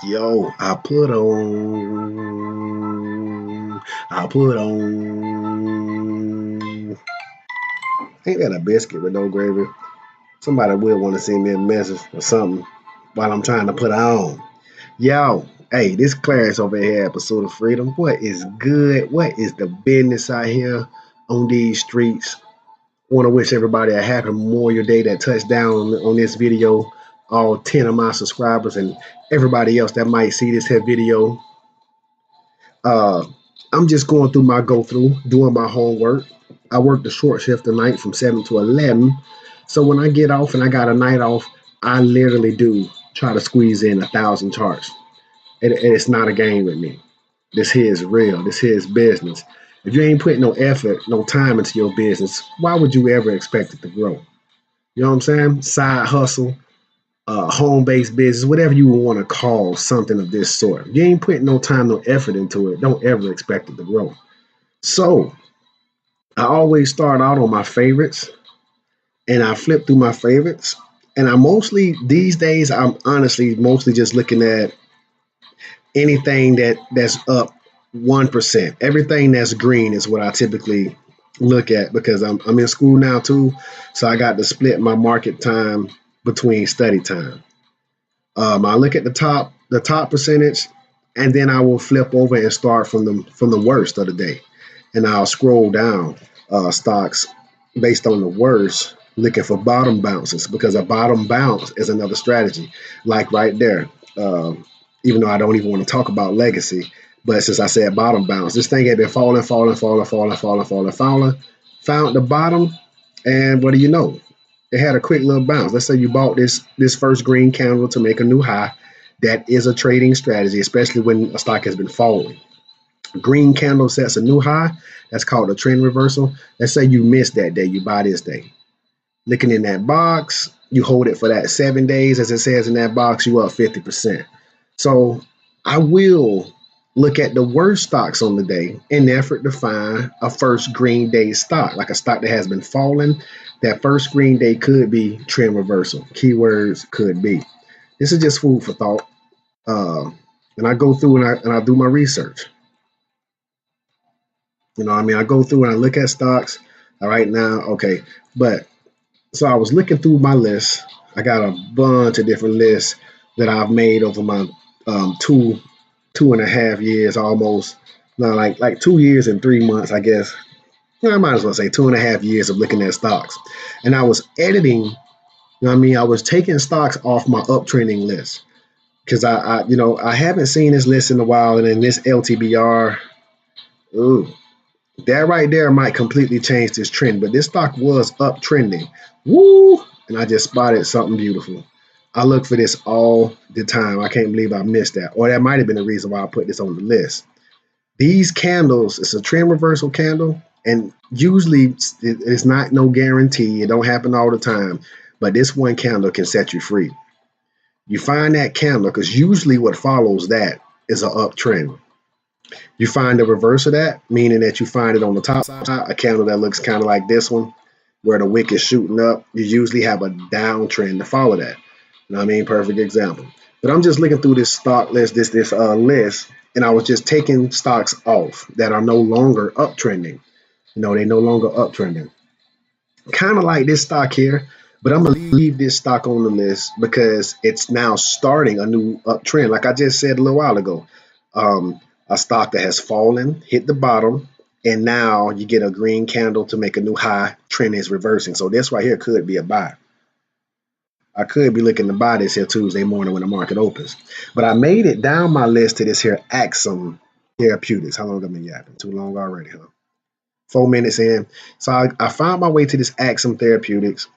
Yo, I put on. Ain't that a biscuit with no gravy? Somebody will want to send me a message or something while I'm trying to put on. Yo, hey, this Clarence over here at Pursuit of Freedom. What is good? What is the business out here on these streets? Want to wish everybody a happy Memorial Day that touched down on this video. All 10 of my subscribers and everybody else that might see this here video. Uh, I'm just going through my go through, doing my homework. I work the short shift tonight from 7 to 11. So when I get off and I got a night off, I literally do try to squeeze in 1,000 charts. It's not a game with me. This here is real. This here is business. If you ain't putting no effort, no time into your business, why would you ever expect it to grow? You know what I'm saying? Side hustle, home-based business, whatever you want to call something of this sort. If you ain't putting no time, no effort into it, don't ever expect it to grow. So I always start out on my favorites and I flip through my favorites. And I mostly, these days, I'm honestly mostly just looking at anything that's up 1%. Everything that's green is what I typically look at because I'm in school now too. So I got to split my market time between study time. I look at the top percentage, and then I will flip over and start from the worst of the day, and I'll scroll down stocks based on the worst, looking for bottom bounces because a bottom bounce is another strategy. Like right there, even though I don't even want to talk about legacy, but since I said bottom bounce, this thing had been falling, found the bottom, and what do you know? It had a quick little bounce. Let's say you bought this first green candle to make a new high. That is a trading strategy, especially when a stock has been falling. Green candle sets a new high. That's called a trend reversal. Let's say you missed that day, you buy this day. Looking in that box, you hold it for that 7 days. As it says in that box, you up 50%. So I will look at the worst stocks on the day in an effort to find a first green day stock, like a stock that has been falling. That first green day could be trend reversal. Keywords could be. This is just food for thought. Uh, and I go through and I do my research. You know what I mean? I go through and I look at stocks. All right, now, okay. But so I was looking through my list. I got a bunch of different lists that I've made over my two and a half years almost. No, like 2 years and 3 months, I guess. I might as well say 2.5 years of looking at stocks. And I was editing, you know what I mean? I was taking stocks off my uptrending list because I haven't seen this list in a while. And then this LTBR, ooh, that right there might completely change this trend. But this stock was uptrending. Woo! And I just spotted something beautiful. I look for this all the time. I can't believe I missed that. Or that might have been the reason why I put this on the list. These candles, it's a trend reversal candle, and usually it's not no guarantee. It don't happen all the time, but this one candle can set you free. You find that candle because usually what follows that is an uptrend. You find the reverse of that, meaning that you find it on the top side, a candle that looks kind of like this one, where the wick is shooting up. You usually have a downtrend to follow that. You know what I mean? Perfect example. But I'm just looking through this stock list, this list, and I was just taking stocks off that are no longer uptrending. You know, they no longer uptrending. Kind of like this stock here, but I'm gonna leave this stock on the list because it's now starting a new uptrend. Like I just said a little while ago, a stock that has fallen, hit the bottom, and now you get a green candle to make a new high. Trend is reversing. So this right here could be a buy. I could be looking to buy this here Tuesday morning when the market opens. But I made it down my list to this here AXSM Therapeutics. How long have I been yapping? Too long already, huh? 4 minutes in. So I found my way to this AXSM Therapeutics.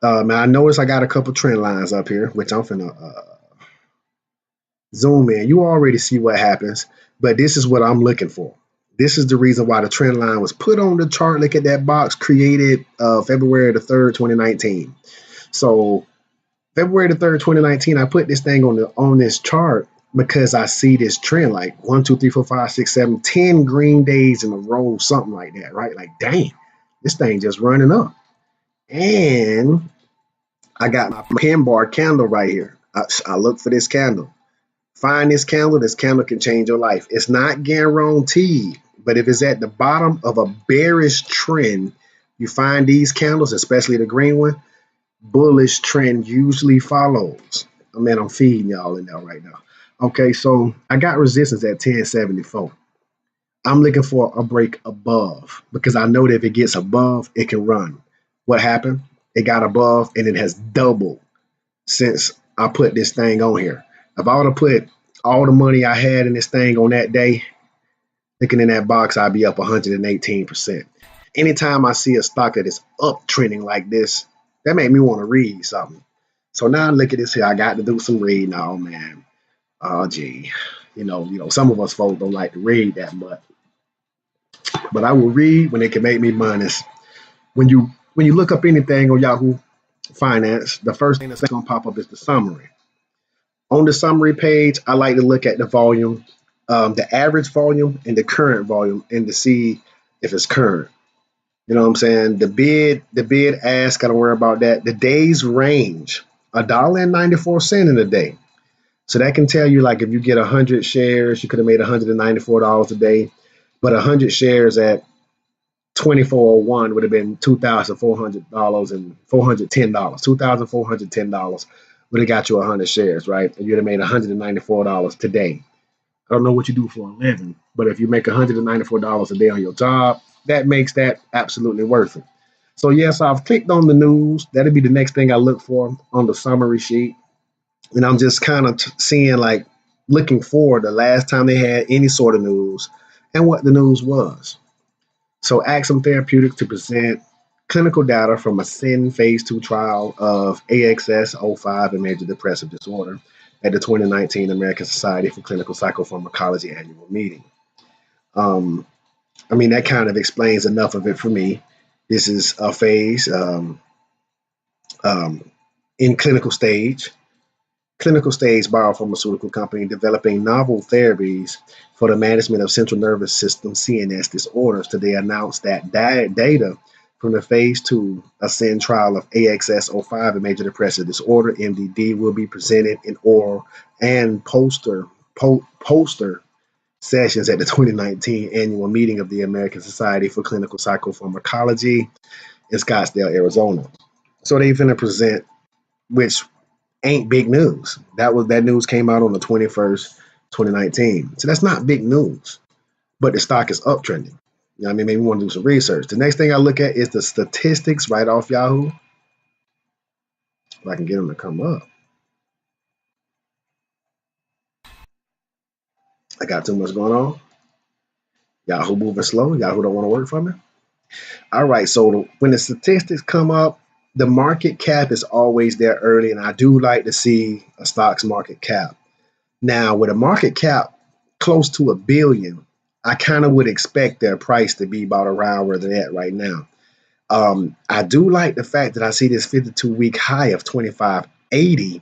Now I noticed I got a couple trend lines up here, which I'm finna zoom in. You already see what happens, but this is what I'm looking for. This is the reason why the trend line was put on the chart. Look at that box created February the 3rd, 2019. So February the 3rd, 2019, I put this thing on this chart because I see this trend like 1, 2, 3, 4, 5, 6, 7, 10 green days in a row, something like that, right? Like, dang, this thing just running up. And I got my pin bar candle right here. I look for this candle. Find this candle. This candle can change your life. It's not guaranteed, but if it's at the bottom of a bearish trend, you find these candles, especially the green one, bullish trend usually follows. I mean, I'm feeding y'all in there right now. Okay, so I got resistance at 1074. I'm looking for a break above because I know that if it gets above, it can run. What happened? It got above and it has doubled since I put this thing on here. If I would have put all the money I had in this thing on that day, looking in that box, I'd be up 118%. Anytime I see a stock that is uptrending like this, that made me want to read something. So now look at this here. I got to do some reading. Oh man. Oh gee. Some of us folks don't like to read that much. But I will read when it can make me money. When you look up anything on Yahoo Finance, the first thing that's gonna pop up is the summary. On the summary page, I like to look at the volume, the average volume and the current volume, and to see if it's current. You know what I'm saying? The bid ask, I don't worry about that. The days range, $1.94 in a day. So that can tell you, like, if you get 100 shares, you could have made $194 a day, but 100 shares at 2401 would have been $2,400 and $410. $2,410 would have got you 100 shares, right? And you'd have made $194 today. I don't know what you do for a living, but if you make $194 a day on your job, that makes that absolutely worth it. So yes, I've clicked on the news. That'll be the next thing I look for on the summary sheet. And I'm just kind of seeing, like, looking forward the last time they had any sort of news and what the news was. So AXSM Therapeutics to present clinical data from a AXSM phase 2 trial of AXS-05 and major depressive disorder at the 2019 American Society for Clinical Psychopharmacology annual meeting. I mean, that kind of explains enough of it for me. This is a phase in clinical stage biopharmaceutical company developing novel therapies for the management of central nervous system CNS disorders. Today announced that data from the phase 2 ASCEND trial of AXS-05 and major depressive disorder (MDD) will be presented in oral and poster sessions at the 2019 annual meeting of the American Society for Clinical Psychopharmacology in Scottsdale, Arizona. So they're going to present, which ain't big news. That news came out on the 21st, 2019. So that's not big news, but the stock is uptrending. You know what I mean? Maybe we want to do some research. The next thing I look at is the statistics right off Yahoo. If I can get them to come up. I got too much going on. Yahoo moving slow. Yahoo don't want to work for me. All right, so when the statistics come up, the market cap is always there early, and I do like to see a stock's market cap. Now, with a market cap close to $1 billion, I kind of would expect their price to be about around where they're at right now. I do like the fact that I see this 52-week high of 25.80,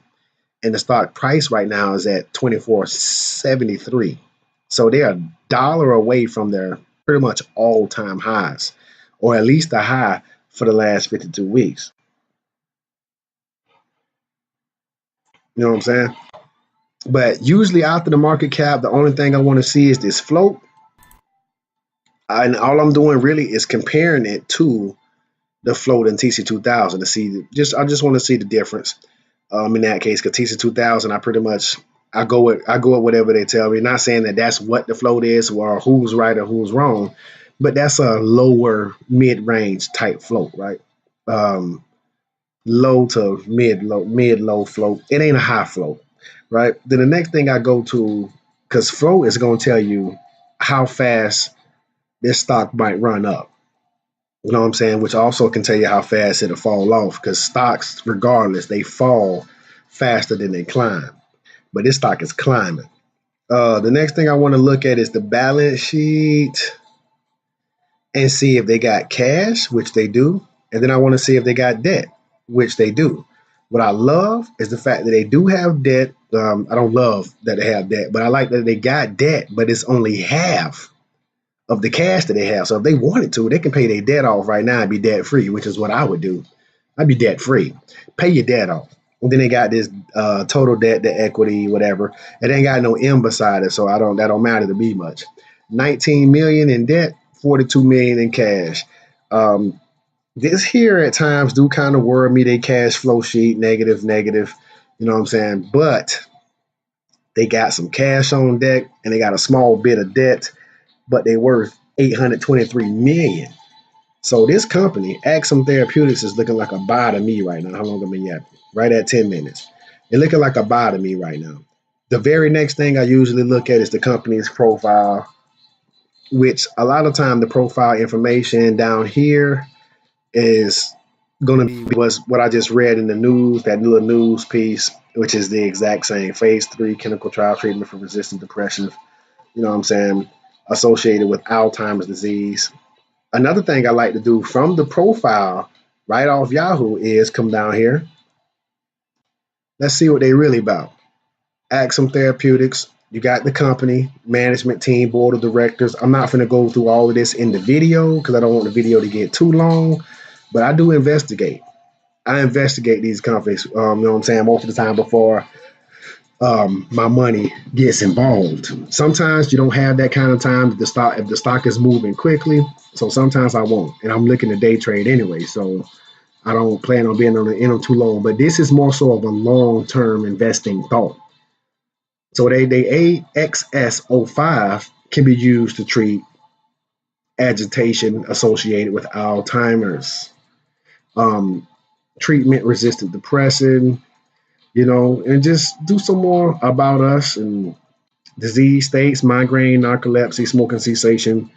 and the stock price right now is at 24.73. So they're $1 away from their pretty much all-time highs, or at least the high for the last 52 weeks. You know what I'm saying? But usually after the market cap, the only thing I want to see is this float. And all I'm doing really is comparing it to the float in TC2000 to see I just want to see the difference in that case, because TC2000 I go with whatever they tell me. Not saying that that's what the float is or who's right or who's wrong, but that's a lower mid-range type float, right? Low to mid-low float. It ain't a high float, right? Then the next thing I go to, because float is going to tell you how fast this stock might run up. You know what I'm saying? Which also can tell you how fast it'll fall off, because stocks, regardless, they fall faster than they climb. But this stock is climbing. The next thing I want to look at is the balance sheet and see if they got cash, which they do. And then I want to see if they got debt, which they do. What I love is the fact that they do have debt. I don't love that they have debt, but I like that they got debt, but it's only half of the cash that they have. So if they wanted to, they can pay their debt off right now and be debt free, which is what I would do. I'd be debt free. Pay your debt off. And then they got this total debt to equity, whatever. It ain't got no M beside it, so that don't matter to me much. 19 million in debt, 42 million in cash. Um, this here at times do kind of worry me. They cash flow sheet negative, negative. You know what I'm saying? But they got some cash on deck and they got a small bit of debt, but they worth 823 million. So this company, AXSM Therapeutics, is looking like a buy to me right now. How long have I been yapping? Right at 10 minutes. They're looking like a buy to me right now. The very next thing I usually look at is the company's profile, which a lot of time the profile information down here is going to be what I just read in the news, that little news piece, which is the exact same. Phase 3 clinical trial treatment for resistant depression, you know what I'm saying, associated with Alzheimer's disease. Another thing I like to do from the profile right off Yahoo is come down here. Let's see what they really about. AXSM Therapeutics. You got the company, management team, board of directors. I'm not going to go through all of this in the video because I don't want the video to get too long, but I do investigate. I investigate these companies, you know what I'm saying, most of the time before my money gets involved. Sometimes you don't have that kind of time if the stock is moving quickly. So sometimes I won't, and I'm looking to day trade anyway. So I don't plan on being in them too long. But this is more so of a long-term investing thought. So they AXS05 can be used to treat agitation associated with Alzheimer's, treatment-resistant depression, you know, and just do some more about us and disease states, migraine, narcolepsy, smoking cessation,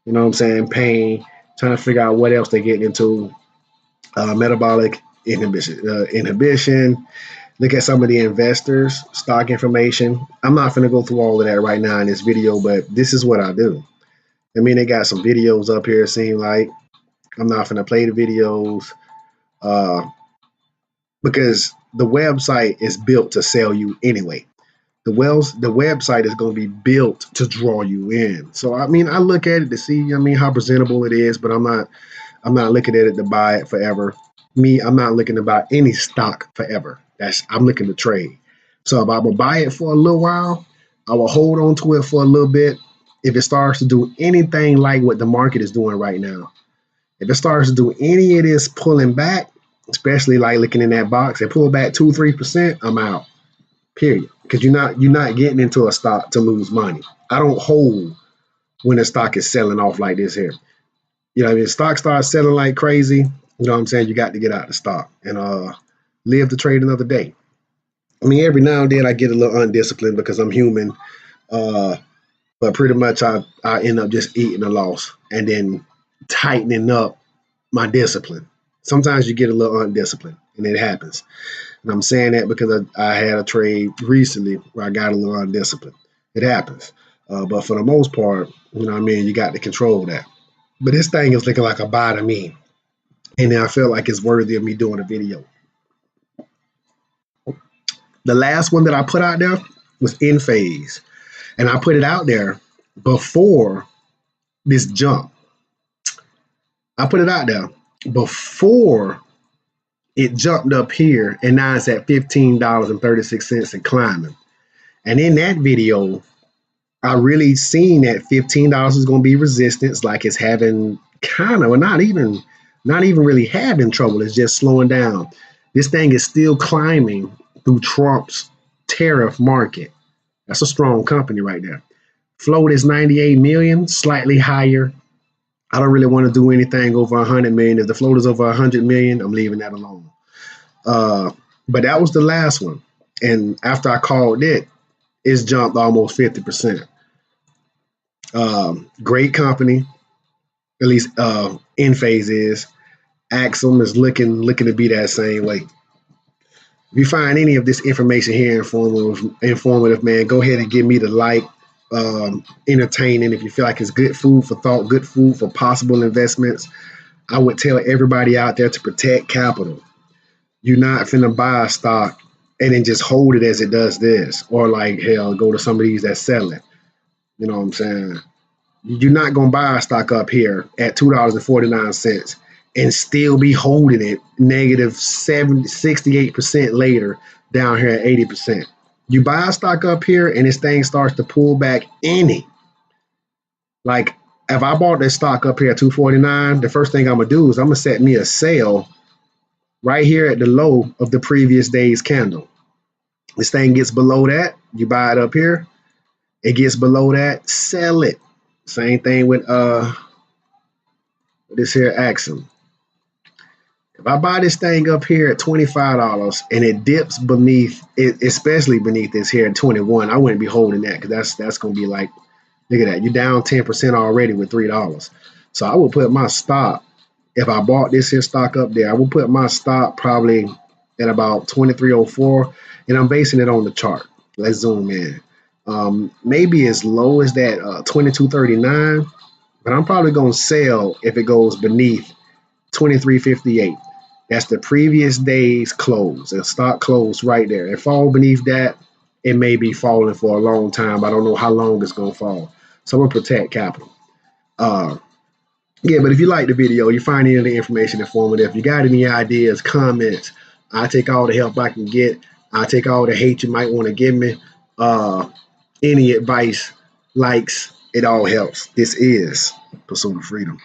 you know what I'm saying, pain, trying to figure out what else they're getting into, metabolic inhibition. Look at some of the investors, stock information. I'm not going to go through all of that right now in this video, but this is what I do. I mean, they got some videos up here, it seems like. I'm not going to play the videos because the website is built to sell you anyway. The website is going to be built to draw you in. So I mean, I look at it to see, I mean, how presentable it is, but I'm not looking at it to buy it forever. I'm not looking to buy any stock forever. I'm looking to trade. So if I will buy it for a little while, I will hold on to it for a little bit. If it starts to do anything like what the market is doing right now, if it starts to do any of this pulling back, especially like looking in that box, and pull back 2-3%, I'm out. Period. Because you're not getting into a stock to lose money. I don't hold when a stock is selling off like this here. You know, if the stock starts selling like crazy, you know what I'm saying, you got to get out of the stock and live to trade another day. I mean, every now and then I get a little undisciplined because I'm human, but pretty much I end up just eating a loss and then tightening up my discipline. Sometimes you get a little undisciplined, and it happens. And I'm saying that because I had a trade recently where I got a little undisciplined. It happens. But for the most part, you know what I mean, you got to control that. But this thing is looking like a buy to me. And I feel like it's worthy of me doing a video. The last one that I put out there was in phase. And I put it out there before this jump. I put it out there before it jumped up here, and now it's at $15.36 and climbing. And in that video, I really seen that $15 is going to be resistance, like it's having kind of, or not even really having trouble. It's just slowing down. This thing is still climbing through Trump's tariff market. That's a strong company right there. Float is 98 million, slightly higher. I don't really want to do anything over 100 million. If the float is over 100 million, I'm leaving that alone. But that was the last one. And after I called it, it's jumped almost 50%. Great company, at least in phase is. AXSM is looking to be that same way. If you find any of this information here informative, man, go ahead and give me the like. Entertaining. If you feel like it's good food for thought, good food for possible investments, I would tell everybody out there to protect capital. You're not finna buy a stock and then just hold it as it does this, or like hell, go to some of these that sell it. You know what I'm saying? You're not gonna buy a stock up here at $2.49 and still be holding it negative 68% later down here at 80%. You buy a stock up here and this thing starts to pull back like if I bought this stock up here at 249, the first thing I'm gonna do is I'm gonna set me a sale right here at the low of the previous day's candle. This thing gets below that, you buy it up here. It gets below that, sell it. Same thing with this here AXSM. If I buy this thing up here at $25 and it dips beneath it, especially beneath this here at 21, I wouldn't be holding that because that's gonna be like, look at that, you're down 10% already with $3. So I would put my stop, if I bought this here stock up there, I would put my stop probably at about 2304, and I'm basing it on the chart. Let's zoom in. Maybe as low as that 2239, but I'm probably gonna sell if it goes beneath 2358. That's the previous day's close. The stock closed right there. If it fall beneath that, it may be falling for a long time. I don't know how long it's gonna fall. So I'm gonna protect capital. Yeah, but if you like the video, you find any of the information informative, you got any ideas, comments, I take all the help I can get. I take all the hate you might want to give me. Any advice, likes, it all helps. This is Pursuit of Freedom.